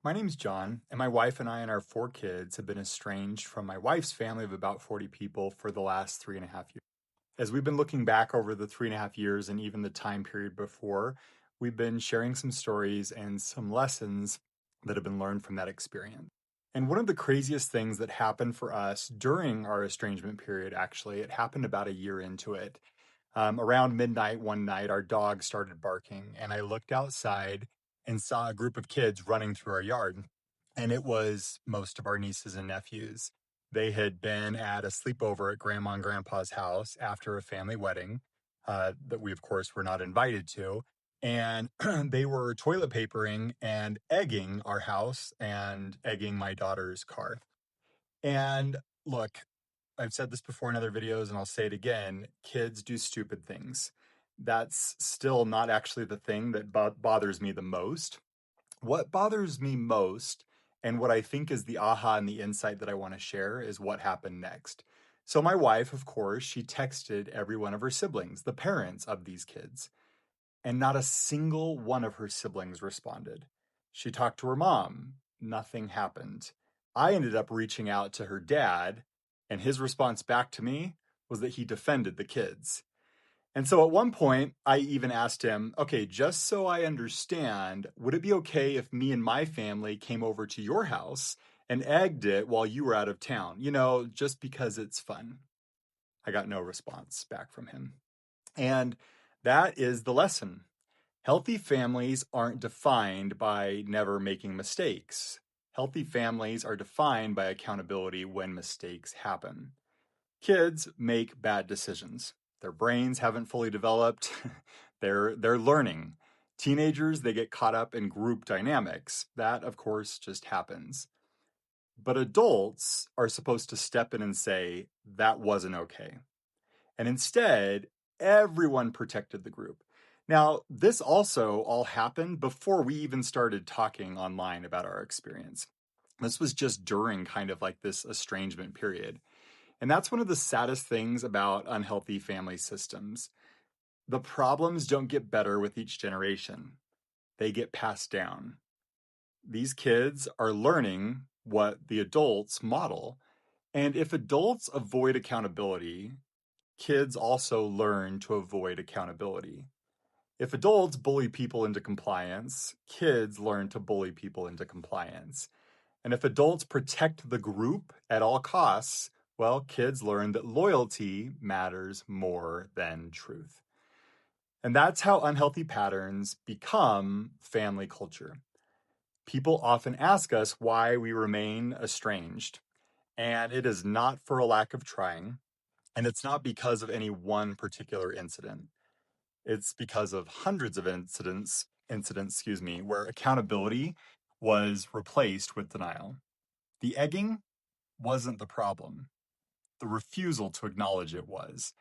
My name's John, and my wife and I and our four kids have been estranged from my wife's family of about 40 people for the last 3.5 years. As we've been looking back over the 3.5 years and even the time period before, we've been sharing some stories and some lessons that have been learned from that experience. And one of the craziest things that happened for us during our estrangement period, actually, it happened about a year into it. Around midnight one night, our dog started barking, and I looked outside and saw a group of kids running through our yard. And it was most of our nieces and nephews. They had been at a sleepover at Grandma and Grandpa's house after a family wedding that we, of course, were not invited to. And they were toilet papering and egging our house and egging my daughter's car. And look, I've said this before in other videos and I'll say it again, kids do stupid things. That's still not actually the thing that bothers me the most. What bothers me most, and what I think is the aha and the insight that I want to share, is what happened next. So, my wife, of course, she texted every one of her siblings, the parents of these kids, and not a single one of her siblings responded. She talked to her mom, nothing happened. I ended up reaching out to her dad, and his response back to me was that he defended the kids. And so at one point, I even asked him, okay, just so I understand, would it be okay if me and my family came over to your house and egged it while you were out of town? Just because it's fun. I got no response back from him. And that is the lesson. Healthy families aren't defined by never making mistakes. Healthy families are defined by accountability when mistakes happen. Kids make bad decisions. Their brains haven't fully developed. They're learning. Teenagers, they get caught up in group dynamics. That, of course, just happens. But adults are supposed to step in and say, that wasn't okay. And instead, everyone protected the group. Now, this also all happened before we even started talking online about our experience. This was just during kind of like this estrangement period. And that's one of the saddest things about unhealthy family systems. The problems don't get better with each generation, they get passed down. These kids are learning what the adults model. And if adults avoid accountability, kids also learn to avoid accountability. If adults bully people into compliance, kids learn to bully people into compliance. And if adults protect the group at all costs, well, kids learn that loyalty matters more than truth. And that's how unhealthy patterns become family culture. People often ask us why we remain estranged, and it is not for a lack of trying, and it's not because of any one particular incident. It's because of hundreds of incidents, where accountability was replaced with denial. The egging wasn't the problem. The refusal to acknowledge it was.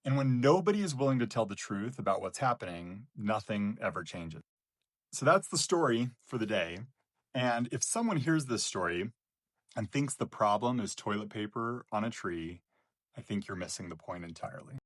And when nobody is willing to tell the truth about what's happening, nothing ever changes. So that's the story for the day. And if someone hears this story and thinks the problem is toilet paper on a tree, I think you're missing the point entirely.